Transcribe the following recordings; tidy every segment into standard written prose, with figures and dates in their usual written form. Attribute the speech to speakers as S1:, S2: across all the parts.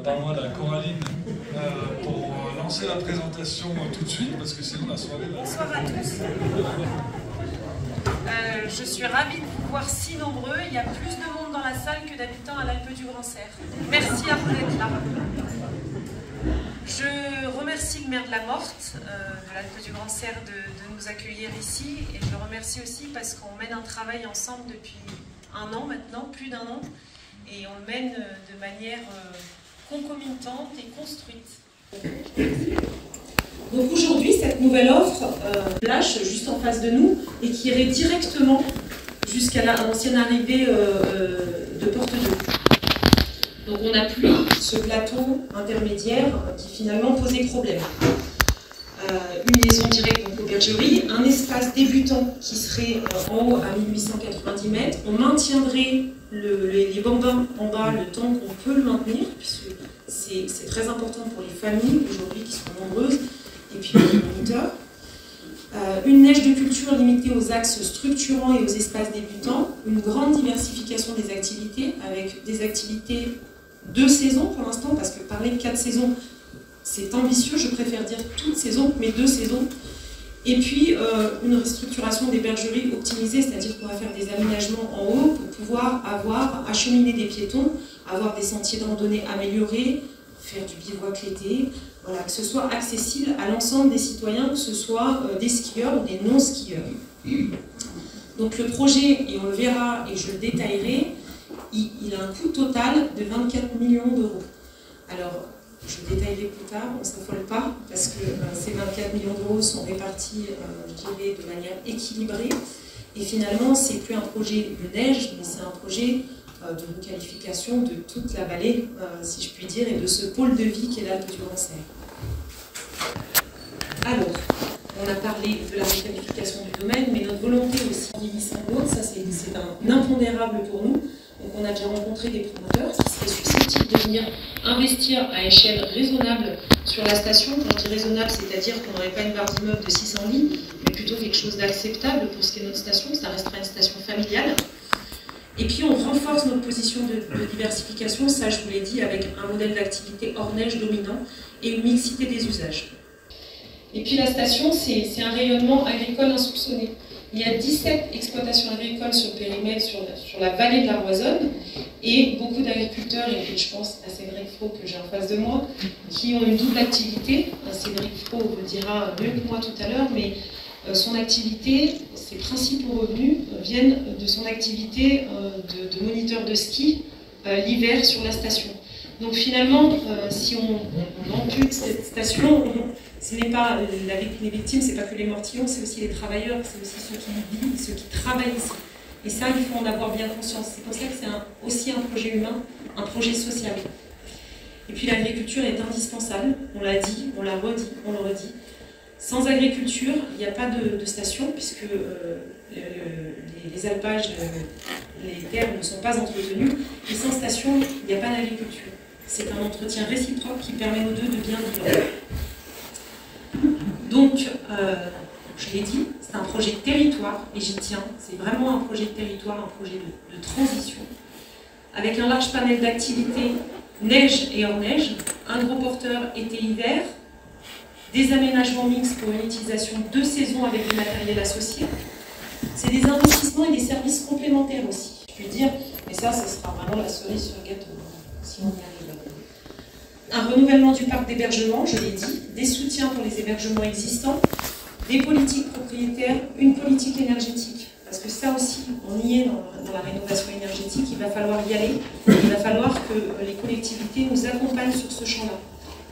S1: par moi, la Coraline, pour lancer la présentation tout de suite, parce que sinon la soirée va...
S2: Bonsoir à tous. Je suis ravie de vous voir si nombreux. Il y a plus de monde dans la salle que d'habitants à l'Alpe du Grand Serre. Merci à vous d'être là. Je remercie le maire de la Morte, de l'Alpe du Grand Serre, de nous accueillir ici. Et je le remercie aussi parce qu'on mène un travail ensemble depuis un an maintenant, plus d'un an. Et on le mène de manière concomitante et construite. Donc aujourd'hui, cette nouvelle offre lâche juste en face de nous et qui irait directement jusqu'à l'ancienne arrivée de Porte-de. Donc on n'a plus ce plateau intermédiaire qui finalement posait problème. Une liaison directe donc aux bergeries, un espace débutant qui serait en haut à 1890 mètres. On maintiendrait les bambins en bas le temps qu'on peut le maintenir, puisque c'est très important pour les familles aujourd'hui qui sont nombreuses, et puis les moniteurs. Une neige de culture limitée aux axes structurants et aux espaces débutants, une grande diversification des activités, avec des activités de saison pour l'instant, parce que parler de 4 saisons, c'est ambitieux, je préfère dire toutes saisons, mais 2 saisons. Et puis une restructuration des bergeries optimisée, c'est-à-dire qu'on va faire des aménagements en haut pour pouvoir acheminer des piétons, avoir des sentiers de randonnée améliorés, faire du bivouac l'été, voilà, que ce soit accessible à l'ensemble des citoyens, que ce soit des skieurs ou des non-skieurs. Donc le projet, et on le verra et je le détaillerai, il a un coût total de 24 millions d'euros. Alors, je détaillerai plus tard, on ne s'affole pas, parce que ces 24 millions d'euros sont répartis, je dirais, de manière équilibrée. Et finalement, ce n'est plus un projet de neige, mais c'est un projet de requalification de toute la vallée, si je puis dire, et de ce pôle de vie qu'est l'Alpe du Grand Serre. Alors, on a parlé de la requalification du domaine, mais notre volonté aussi, ça c'est un impondérable pour nous. Donc on a déjà rencontré des promoteurs qui seraient susceptibles de venir investir à échelle raisonnable sur la station. Quand je dis raisonnable, c'est-à-dire qu'on n'aurait pas une barre d'immeuble de 600 lits, mais plutôt quelque chose d'acceptable pour ce qui est notre station. Ça restera une station familiale. Et puis on renforce notre position de diversification, ça je vous l'ai dit, avec un modèle d'activité hors neige dominant et une mixité des usages. Et puis la station, c'est un rayonnement agricole insoupçonné. Il y a 17 exploitations agricoles sur le périmètre, sur la vallée de la Roisonne, et beaucoup d'agriculteurs, et je pense à Cédric Faux que j'ai en face de moi, qui ont une double activité. Cédric Faux vous le dira mieux que moi tout à l'heure, mais son activité, ses principaux revenus viennent de son activité de moniteur de ski l'hiver sur la station. Donc finalement, si on ampute cette station, ce n'est pas les victimes, c'est pas que les mortillons, c'est aussi les travailleurs, c'est aussi ceux qui vivent, ceux qui travaillent ici. Et ça, il faut en avoir bien conscience. C'est pour ça que c'est aussi un projet humain, un projet social. Et puis l'agriculture est indispensable, on l'a dit, on l'a redit, on le redit. Sans agriculture, il n'y a pas de station, puisque les alpages, les terres ne sont pas entretenues. Et sans station, il n'y a pas d'agriculture. C'est un entretien réciproque qui permet aux deux de bien vivre. Donc, je l'ai dit, c'est un projet de territoire, et j'y tiens. C'est vraiment un projet de territoire, un projet de transition, avec un large panel d'activités, neige et hors neige, un gros porteur été-hiver, des aménagements mixtes pour une utilisation de saison avec du matériel associé. C'est des investissements et des services complémentaires aussi, je puis dire, mais ça sera vraiment la cerise sur le gâteau, si on y arrive. Un renouvellement du parc d'hébergement, je l'ai dit, des soutiens pour les hébergements existants, des politiques propriétaires, une politique énergétique. Parce que ça aussi, on y est dans la rénovation énergétique, il va falloir y aller, il va falloir que les collectivités nous accompagnent sur ce champ-là.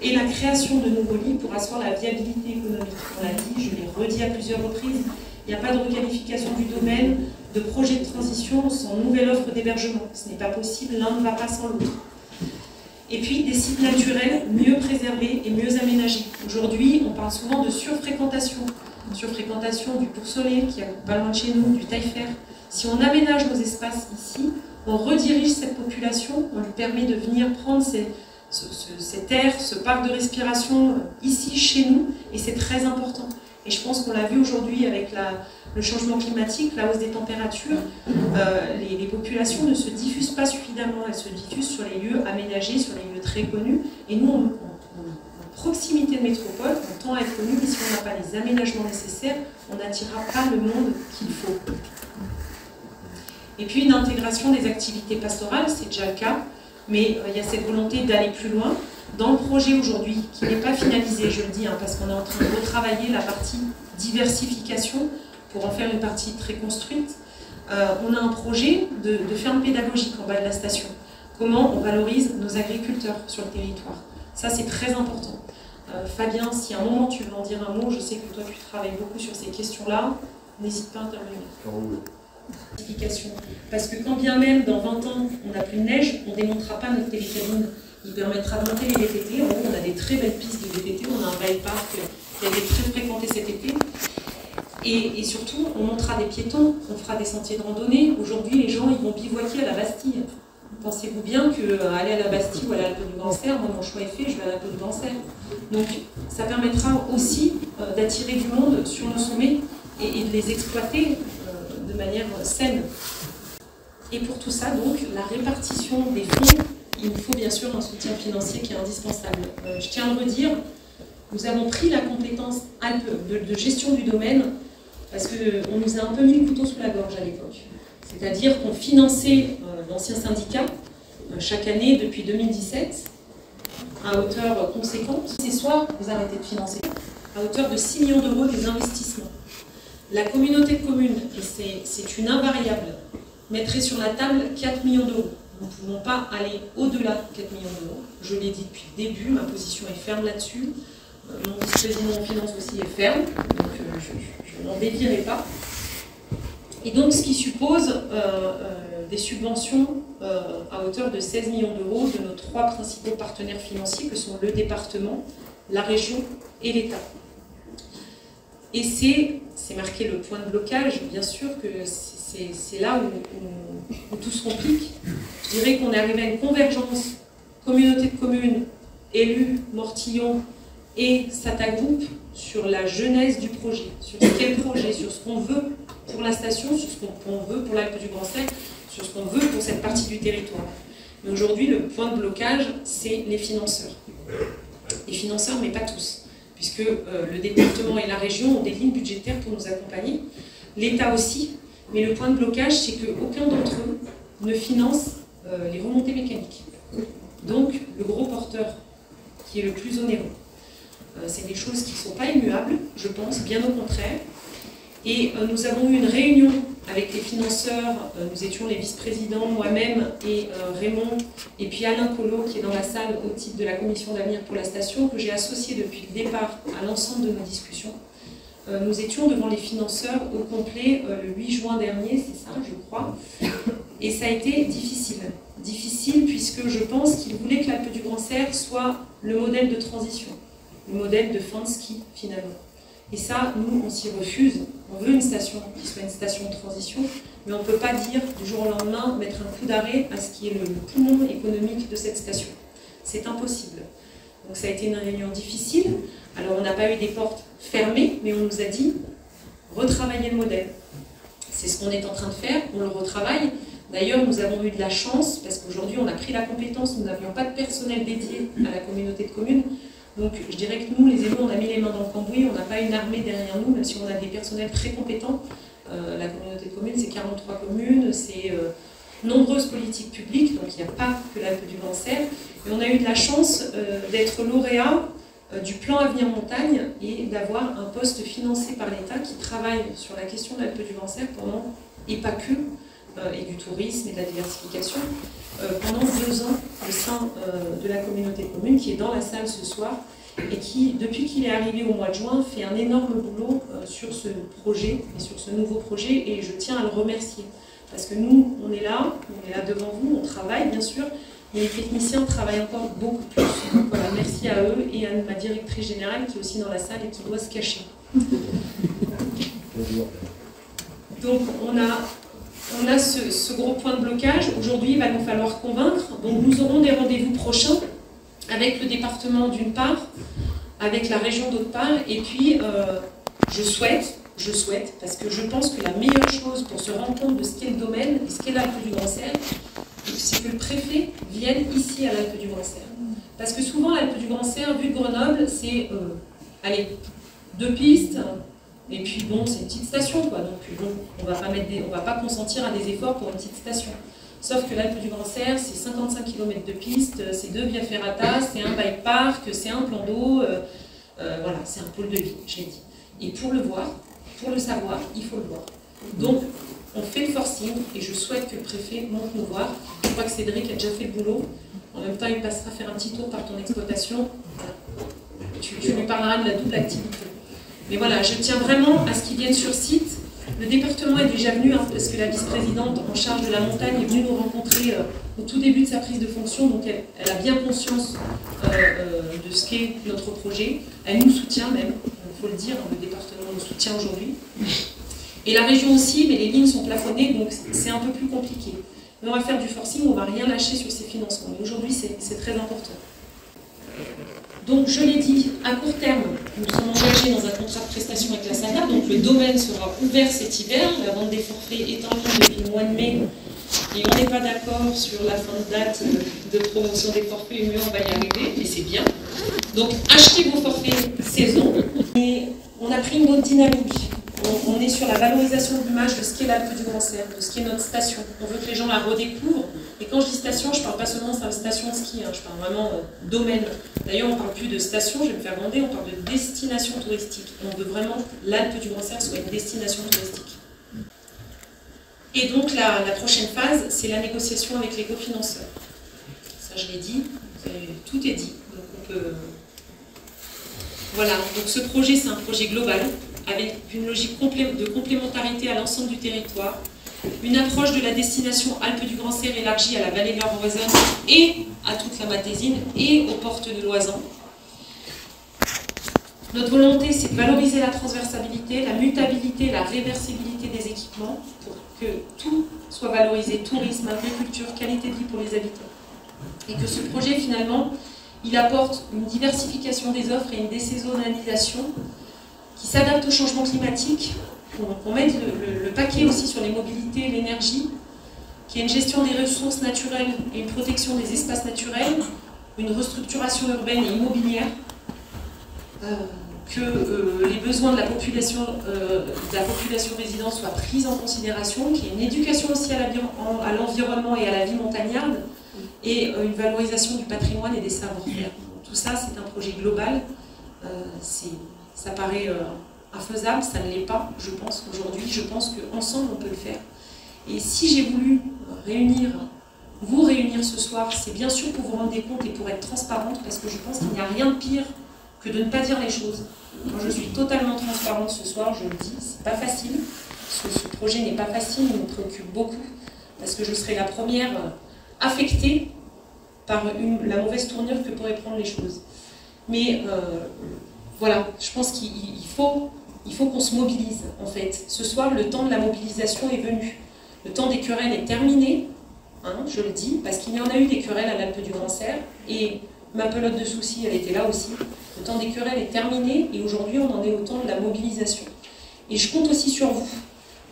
S2: Et la création de nouveaux lits pour asseoir la viabilité économique. On l'a dit, je l'ai redit à plusieurs reprises, il n'y a pas de requalification du domaine, de projet de transition sans nouvelle offre d'hébergement. Ce n'est pas possible, l'un ne va pas sans l'autre. Et puis des sites naturels mieux préservés et mieux aménagés. Aujourd'hui, on parle souvent de surfréquentation. Surfréquentation du pourcelet qui est pas loin de chez nous, du taillefer. Si on aménage nos espaces ici, on redirige cette population, on lui permet de venir prendre cet air, ce parc de respiration ici, chez nous, et c'est très important. Et je pense qu'on l'a vu aujourd'hui avec Le changement climatique, la hausse des températures, les populations ne se diffusent pas suffisamment, elles se diffusent sur les lieux aménagés, sur les lieux très connus. Et nous, en proximité de métropole, on tend à être connus, mais si on n'a pas les aménagements nécessaires, on n'attirera pas le monde qu'il faut. Et puis une intégration des activités pastorales, c'est déjà le cas, mais il y a cette volonté d'aller plus loin. Dans le projet aujourd'hui, qui n'est pas finalisé, je le dis, parce qu'on est en train de retravailler la partie diversification pour en faire une partie très construite, on a un projet de ferme pédagogique en bas de la station. Comment on valorise nos agriculteurs sur le territoire. Ça, c'est très important. Fabien, si à un moment tu veux en dire un mot, je sais que toi tu travailles beaucoup sur ces questions-là, n'hésite pas à intervenir. Parce que quand bien même dans 20 ans on n'a plus de neige, on ne démontera pas notre télécabine. Il permettra de monter les VTT. En haut, on a des très belles pistes de VTT, on a un bike park qui a été très fréquenté cet été. Et surtout, on montera des piétons, on fera des sentiers de randonnée. Aujourd'hui, les gens ils vont bivouaquer à la Bastille. Pensez-vous bien qu'aller à la Bastille ou à l'Alpe du Grand Cerf, moi mon choix est fait, je vais à l'Alpe du Grand Cerf. Donc ça permettra aussi d'attirer du monde sur nos sommets et de les exploiter de manière saine. Et pour tout ça, donc, la répartition des fonds, il nous faut bien sûr un soutien financier qui est indispensable. Je tiens à le redire, nous avons pris la compétence de gestion du domaine parce qu'on nous a un peu mis le couteau sous la gorge à l'époque. C'est-à-dire qu'on finançait l'ancien syndicat chaque année depuis 2017 à hauteur conséquente. C'est soit vous arrêtez de financer à hauteur de 6 millions d'euros des investissements. La communauté de communes, et c'est une invariable, mettrait sur la table 4 millions d'euros. Nous ne pouvons pas aller au-delà de 4 millions d'euros. Je l'ai dit depuis le début, ma position est ferme là-dessus. Mon vice-président en finance aussi est ferme, donc je n'en dévierai pas. Et donc ce qui suppose des subventions à hauteur de 16 millions d'euros de nos 3 principaux partenaires financiers que sont le département, la région et l'État. Et c'est marqué le point de blocage, bien sûr que c'est là où tout se complique. Je dirais qu'on est arrivé à une convergence communauté de communes, élus, Mortillon et Sata Group sur la genèse du projet, sur quel projet, sur ce qu'on veut pour la station, sur ce qu'on veut pour l'Alpe du Grand Cerf, sur ce qu'on veut pour cette partie du territoire. Mais aujourd'hui, le point de blocage, c'est les financeurs. Les financeurs, mais pas tous, puisque le département et la région ont des lignes budgétaires pour nous accompagner, l'État aussi, mais le point de blocage, c'est qu'aucun d'entre eux ne finance les remontées mécaniques. Donc, le gros porteur qui est le plus onéreux. C'est des choses qui ne sont pas immuables, je pense, bien au contraire. Et nous avons eu une réunion avec les financeurs, nous étions les vice-présidents, moi-même et Raymond, et puis Alain Collot qui est dans la salle au titre de la commission d'avenir pour la station, que j'ai associé depuis le départ à l'ensemble de nos discussions. Nous étions devant les financeurs au complet le 8 juin dernier, c'est ça, je crois, et ça a été difficile. Difficile puisque je pense qu'ils voulaient que l'Alpe du Grand Cerf soit le modèle de transition, le modèle de fin de ski finalement. Et ça, nous, on s'y refuse. On veut une station qui soit une station de transition, mais on ne peut pas dire du jour au lendemain mettre un coup d'arrêt à ce qui est le poumon économique de cette station. C'est impossible. Donc ça a été une réunion difficile. Alors on n'a pas eu des portes fermées, mais on nous a dit retravailler le modèle. C'est ce qu'on est en train de faire, on le retravaille. D'ailleurs, nous avons eu de la chance, parce qu'aujourd'hui on a pris la compétence, nous n'avions pas de personnel dédié à la communauté de communes. Donc je dirais que nous, les élus, on a mis les mains dans le cambouis, on n'a pas une armée derrière nous, même si on a des personnels très compétents. La communauté de communes, c'est 43 communes, c'est nombreuses politiques publiques, donc il n'y a pas que l'Alpe du Grand Cerf. Et on a eu de la chance d'être lauréat du plan Avenir Montagne et d'avoir un poste financé par l'État qui travaille sur la question de l'Alpe du Grand Cerf pendant, et pas que, et du tourisme et de la diversification, pendant 2 ans au sein de la communauté de communes qui est dans la salle ce soir et qui, depuis qu'il est arrivé au mois de juin, fait un énorme boulot sur ce projet et sur ce nouveau projet et je tiens à le remercier. Parce que nous, on est là devant vous, on travaille bien sûr, mais les techniciens travaillent encore beaucoup plus. Donc voilà, merci à eux et à ma directrice générale qui est aussi dans la salle et qui doit se cacher. Donc on a ce gros point de blocage. Aujourd'hui, il va nous falloir convaincre. Donc nous aurons des rendez-vous prochains avec le département d'une part, avec la région d'autre part, et puis je souhaite
S3: je souhaite, parce que je pense que la meilleure chose pour se rendre compte de ce qu'est le domaine et ce qu'est l'Alpe du Grand Cerf, c'est que le préfet vienne ici à l'Alpe du Grand Cerf. Parce que souvent, l'Alpe du Grand Cerf, vu de Grenoble, c'est, allez, 2 pistes, et puis bon, c'est une petite station, quoi. Donc bon, on va pas consentir à des efforts pour une petite station. Sauf que l'Alpe du Grand Cerf, c'est 55 km de piste, c'est 2 via ferrata, c'est un bike park, c'est un plan d'eau, voilà, c'est un pôle de vie, je l'ai dit. Et pour le voir, pour le savoir, il faut le voir. Donc, on fait le forcing, et je souhaite que le préfet monte nous voir. Je crois que Cédric a déjà fait le boulot. En même temps, il passera faire un petit tour par ton exploitation. Voilà. Tu lui parleras de la double activité. Mais voilà, je tiens vraiment à ce qu'ils viennent sur site. Le département est déjà venu, hein, parce que la vice-présidente en charge de la montagne est venue nous rencontrer au tout début de sa prise de fonction, donc elle a bien conscience de ce qu'est notre projet. Elle nous soutient même, il faut le dire, le département nous soutient aujourd'hui. Et la région aussi, mais les lignes sont plafonnées, donc c'est un peu plus compliqué. Mais on va faire du forcing, on ne va rien lâcher sur ces financements. Mais aujourd'hui, c'est très important. Donc, je l'ai dit, à court terme, nous sommes engagés dans un contrat de prestation avec la SACA, donc le domaine sera ouvert cet hiver, la vente des forfaits est en ligne depuis le mois de mai, et on n'est pas d'accord sur la fin de date de promotion des forfaits, mais on va y arriver, et c'est bien. Donc, achetez vos forfaits saison, et on a pris une autre dynamique. On est sur la valorisation de l'image de ce qu'est l'Alpe du Grand Cerf, de ce qu'est notre station. On veut que les gens la redécouvrent. Et quand je dis station, je ne parle pas seulement de station de ski, hein, je parle vraiment domaine. D'ailleurs, on ne parle plus de station, je vais me faire gronder, on parle de destination touristique. On veut vraiment que l'Alpe du Grand Cerf soit une destination touristique. Et donc, la prochaine phase, c'est la négociation avec les cofinanceurs. Ça, je l'ai dit, tout est dit. Donc, on peut... Voilà, donc ce projet, c'est un projet global, avec une logique de complémentarité à l'ensemble du territoire, une approche de la destination Alpes du Grand Cerf élargie à la vallée de l'Arboisonne et à toute la Matésine et aux portes de Loisan. Notre volonté, c'est de valoriser la transversabilité, la mutabilité, la réversibilité des équipements pour que tout soit valorisé, tourisme, agriculture, qualité de vie pour les habitants. Et que ce projet, finalement, il apporte une diversification des offres et une désaisonnalisation qui s'adapte au changement climatique, qu'on mette le paquet aussi sur les mobilités et l'énergie, qu'il y ait une gestion des ressources naturelles et une protection des espaces naturels, une restructuration urbaine et immobilière, que les besoins de la population résidente soient pris en considération, qu'il y ait une éducation aussi à l'environnement et à la vie montagnarde, et une valorisation du patrimoine et des savoir-faire. Tout ça, c'est un projet global. Ça paraît infaisable, ça ne l'est pas, je pense, aujourd'hui. Je pense qu'ensemble, on peut le faire. Et si j'ai voulu vous réunir ce soir, c'est bien sûr pour vous rendre des comptes et pour être transparente, parce que je pense qu'il n'y a rien de pire que de ne pas dire les choses. Moi, je suis totalement transparente ce soir, je le dis, c'est pas facile. Ce projet n'est pas facile, il me préoccupe beaucoup, parce que je serai la première affectée par la mauvaise tournure que pourraient prendre les choses. Mais voilà, je pense qu'il faut qu'on se mobilise, en fait. Ce soir, le temps de la mobilisation est venu. Le temps des querelles est terminé, hein, je le dis, parce qu'il y en a eu des querelles à l'Alpe du Grand Cerf, et ma pelote de soucis, elle était là aussi. Le temps des querelles est terminé, et aujourd'hui, on en est au temps de la mobilisation. Et je compte aussi sur vous,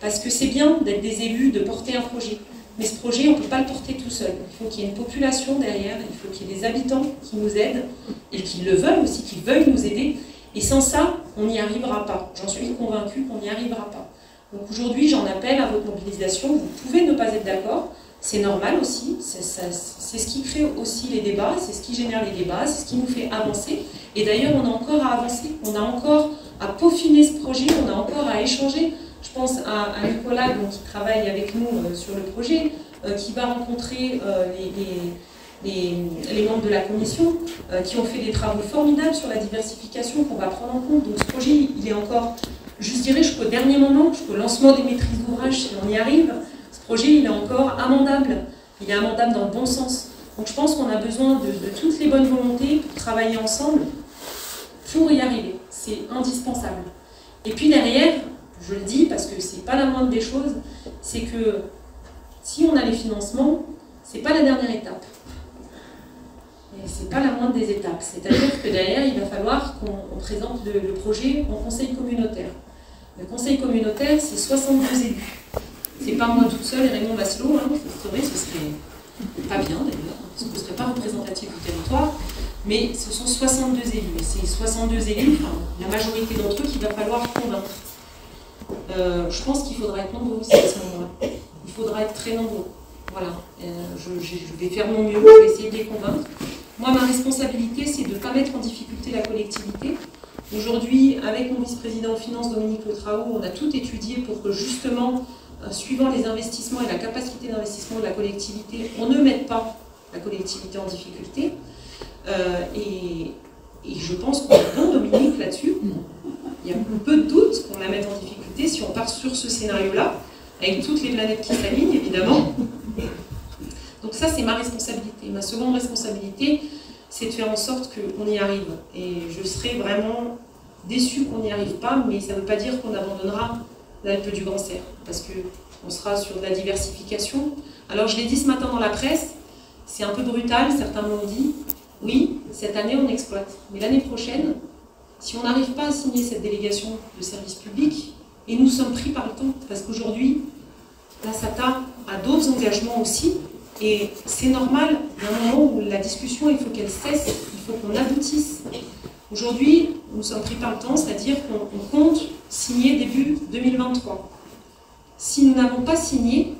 S3: parce que c'est bien d'être des élus, de porter un projet. Mais ce projet, on ne peut pas le porter tout seul. Il faut qu'il y ait une population derrière, il faut qu'il y ait des habitants qui nous aident, et qui le veulent aussi, qui veuillent nous aider. Et sans ça, on n'y arrivera pas. J'en suis convaincue qu'on n'y arrivera pas. Donc aujourd'hui, j'en appelle à votre mobilisation. Vous pouvez ne pas être d'accord, c'est normal aussi. C'est ce qui crée aussi les débats, c'est ce qui génère les débats, c'est ce qui nous fait avancer. Et d'ailleurs, on a encore à avancer, on a encore à peaufiner ce projet, on a encore à échanger. Je pense à Nicolas, donc, qui travaille avec nous sur le projet, qui va rencontrer les membres de la commission, qui ont fait des travaux formidables sur la diversification qu'on va prendre en compte. Donc ce projet, il est encore, je dirais, jusqu'au dernier moment, jusqu'au lancement des maîtrises d'ouvrage, si on y arrive. Ce projet, il est encore amendable. Il est amendable dans le bon sens. Donc je pense qu'on a besoin de toutes les bonnes volontés pour travailler ensemble pour y arriver. C'est indispensable. Et puis derrière, je le dis parce que c'est pas la moindre des choses, c'est que si on a les financements, c'est pas la dernière étape. Et c'est pas la moindre des étapes. C'est-à-dire que derrière, il va falloir qu'on présente le projet en conseil communautaire. Le conseil communautaire, c'est 62 élus. C'est pas moi toute seule et Raymond Vasselot, hein, ce serait pas bien d'ailleurs, parce que ce ne serait pas représentatif du territoire, mais ce sont 62 élus. Et c'est 62 élus, enfin, la majorité d'entre eux qu'il va falloir convaincre. Je pense qu'il faudra être nombreux aussi à ce moment-là. Il faudra être très nombreux. Voilà. Je vais faire mon mieux, je vais essayer de les convaincre. Moi, ma responsabilité, c'est de ne pas mettre en difficulté la collectivité. Aujourd'hui, avec mon vice-président en finance, Dominique Le Trahaut, on a tout étudié pour que justement, suivant les investissements et la capacité d'investissement de la collectivité, on ne mette pas la collectivité en difficulté. Et je pense qu'on est bon, Dominique, là-dessus. Il y a peu de doute qu'on la mette en difficulté si on part sur ce scénario-là, avec toutes les planètes qui s'alignent, évidemment. Donc ça, c'est ma responsabilité. Ma seconde responsabilité, c'est de faire en sorte qu'on y arrive. Et je serais vraiment déçue qu'on n'y arrive pas, mais ça ne veut pas dire qu'on abandonnera l'Alpe du Grand Cerf, parce qu'on sera sur de la diversification. Alors je l'ai dit ce matin dans la presse, c'est un peu brutal, certains m'ont dit, oui, cette année on exploite, mais l'année prochaine, si on n'arrive pas à signer cette délégation de service public, et nous sommes pris par le temps, parce qu'aujourd'hui, la SATA a d'autres engagements aussi, et c'est normal, il y a un moment où la discussion, il faut qu'elle cesse, il faut qu'on aboutisse. Aujourd'hui, nous sommes pris par le temps, c'est-à-dire qu'on compte signer début 2023. Si nous n'avons pas signé,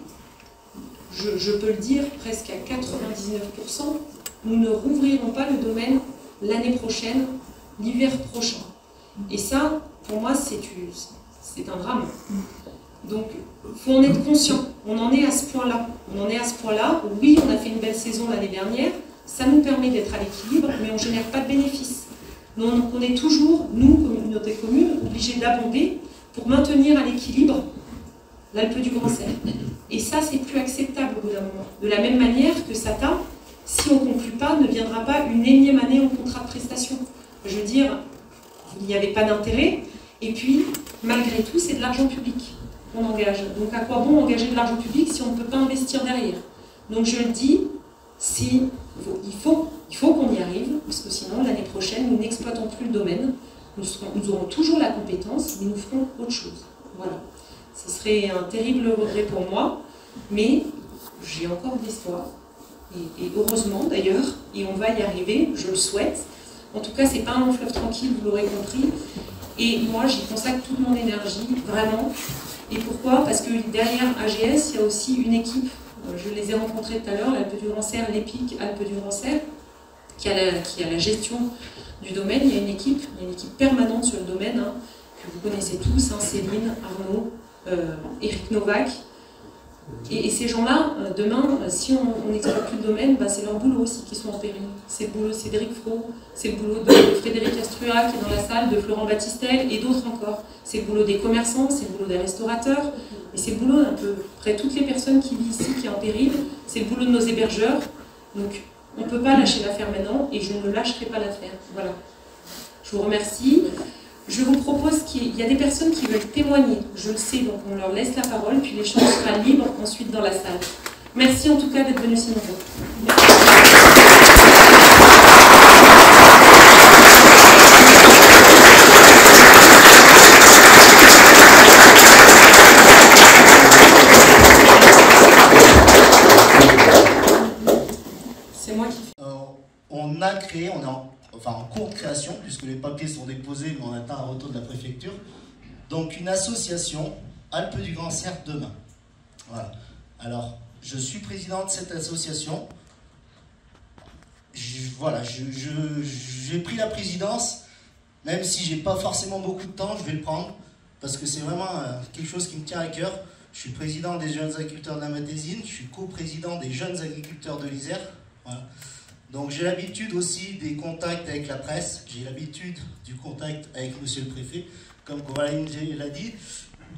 S3: je peux le dire presque à 99%, nous ne rouvrirons pas le domaine l'année prochaine, l'hiver prochain. Et ça, pour moi, c'est un drame. Donc, il faut en être conscient. On en est à ce point-là. On en est à ce point-là. Oui, on a fait une belle saison l'année dernière. Ça nous permet d'être à l'équilibre, mais on ne génère pas de bénéfices. Donc, on est toujours, nous, communauté commune, obligés d'abonder pour maintenir à l'équilibre l'Alpe du Grand Cerf. Et ça, c'est plus acceptable au bout d'un moment. De la même manière que SATA, si on ne conclut pas, ne viendra pas une énième année en contrat de prestation. Je veux dire, il n'y avait pas d'intérêt. Et puis, malgré tout, c'est de l'argent public qu'on engage. Donc, à quoi bon engager de l'argent public si on ne peut pas investir derrière? Donc, je le dis, il faut qu'on y arrive, parce que sinon, l'année prochaine, nous n'exploitons plus le domaine. Nous aurons toujours la compétence, mais nous ferons autre chose. Voilà. Ce serait un terrible regret pour moi, mais j'ai encore de l'espoir. Et heureusement, d'ailleurs, et on va y arriver, je le souhaite. En tout cas, ce n'est pas un long fleuve tranquille, vous l'aurez compris. Et moi, j'y consacre toute mon énergie, vraiment. Et pourquoi? Parce que derrière AGS, il y a aussi une équipe, je les ai rencontrés tout à l'heure, l'Alpe du Grand Cerf, l'EPIC Alpe du Grand Cerf, qui a la gestion du domaine. Il y a une équipe permanente sur le domaine, hein, que vous connaissez tous, hein, Céline, Arnaud, Eric Novak. Et ces gens-là, demain, si on n'exploite plus le domaine, bah, c'est leur boulot aussi qui sont en péril. C'est le boulot de Cédric Fro, c'est le boulot de Frédéric Astrua qui est dans la salle, de Florent Battistel et d'autres encore. C'est le boulot des commerçants, c'est le boulot des restaurateurs, et c'est le boulot d'un peu près toutes les personnes qui vivent ici, qui sont en péril. C'est le boulot de nos hébergeurs. Donc on ne peut pas lâcher l'affaire maintenant, et je ne lâcherai pas l'affaire. Voilà. Je vous remercie. Je vous propose qu'il y a des personnes qui veulent témoigner, je le sais, donc on leur laisse la parole, puis l'échange sera libre ensuite dans la salle. Merci en tout cas d'être venus si nombreux. C'est moi qui fais.
S4: On a créé, on est en cours de création, puisque les papiers sont déposés, mais on attend un retour de la préfecture. Donc une association, Alpe du Grand Cerf demain. Voilà. Alors, je suis président de cette association. J'ai pris la présidence, même si j'ai pas forcément beaucoup de temps, je vais le prendre, parce que c'est vraiment quelque chose qui me tient à cœur. Je suis président des jeunes agriculteurs de la Matésine, je suis co-président des jeunes agriculteurs de l'Isère. Voilà. Donc j'ai l'habitude aussi des contacts avec la presse, j'ai l'habitude du contact avec monsieur le préfet, comme Coraline l'a dit.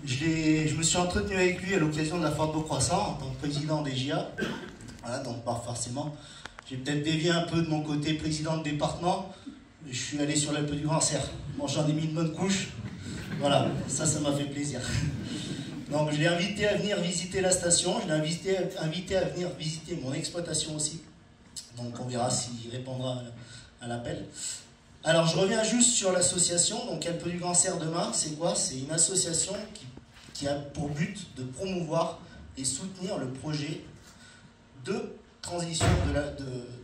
S4: Je me suis entretenu avec lui à l'occasion de la foire de Beaucroissant en tant que président des JA. Voilà, donc pas forcément. J'ai peut-être dévié un peu de mon côté président de département. Je suis allé sur l'Alpe du Grand Cerf. Bon, j'en ai mis une bonne couche. Voilà, ça m'a fait plaisir. Donc je l'ai invité à venir visiter la station, je l'ai invité à venir visiter mon exploitation aussi. Donc on verra s'il répondra à l'appel. Alors je reviens juste sur l'association, donc Alpes du Grand Cerf demain, c'est quoi? C'est une association qui a pour but de promouvoir et soutenir le projet de transition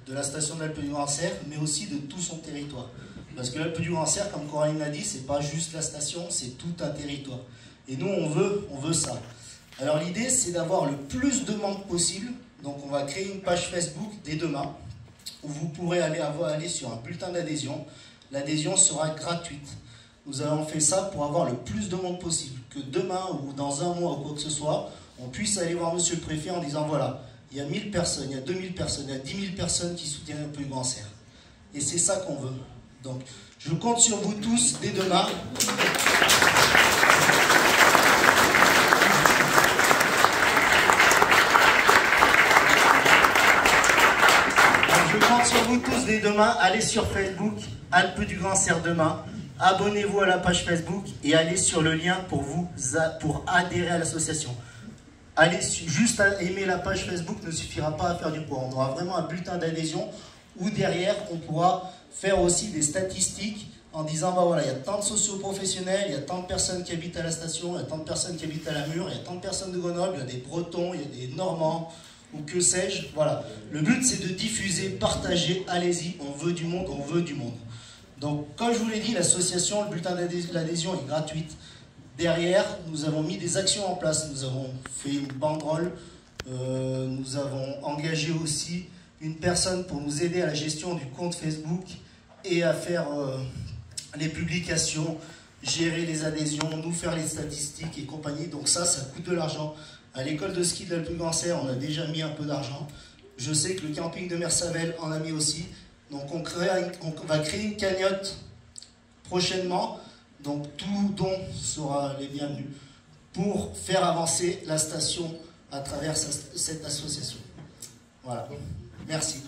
S4: de la station d'Alpes du Grand Cerf, mais aussi de tout son territoire. Parce que l'Alpes du Grand Cerf, comme Coraline l'a dit, c'est pas juste la station, c'est tout un territoire. Et nous, on veut ça. Alors l'idée, c'est d'avoir le plus de membres possible. Donc on va créer une page Facebook dès demain, où vous pourrez aller sur un bulletin d'adhésion. L'adhésion sera gratuite. Nous avons fait ça pour avoir le plus de monde possible. Que demain ou dans un mois ou quoi que ce soit, on puisse aller voir monsieur le préfet en disant voilà, il y a 1000 personnes, il y a 2000 personnes, il y a 10 000 personnes qui soutiennent Alpes du Grand Cerf. Et c'est ça qu'on veut. Donc je compte sur vous tous dès demain. Je compte sur vous tous dès demain. Allez sur Facebook, Alpes du Grand Cerf demain. Abonnez-vous à la page Facebook et allez sur le lien pour adhérer à l'association. Allez juste à aimer la page Facebook ne suffira pas à faire du poids. On aura vraiment un bulletin d'adhésion où derrière on pourra faire aussi des statistiques en disant bah voilà, il y a tant de socio-professionnels, il y a tant de personnes qui habitent à la station, il y a tant de personnes qui habitent à la Mure, il y a tant de personnes de Grenoble, il y a des Bretons, il y a des Normands ou que sais-je. Voilà. Le but c'est de diffuser, partager, allez-y, on veut du monde, on veut du monde. Donc, comme je vous l'ai dit, l'association, le bulletin d'adhésion est gratuite. Derrière, nous avons mis des actions en place. Nous avons fait une banderole. Nous avons engagé aussi une personne pour nous aider à la gestion du compte Facebook et à faire les publications, gérer les adhésions, nous faire les statistiques et compagnie. Donc ça coûte de l'argent. À l'école de ski d'Alpes du Grand Cerf, on a déjà mis un peu d'argent. Je sais que le camping de Mersavel en a mis aussi. Donc on va créer une cagnotte prochainement, donc tout don sera les bienvenus pour faire avancer la station à travers cette association. Voilà, merci.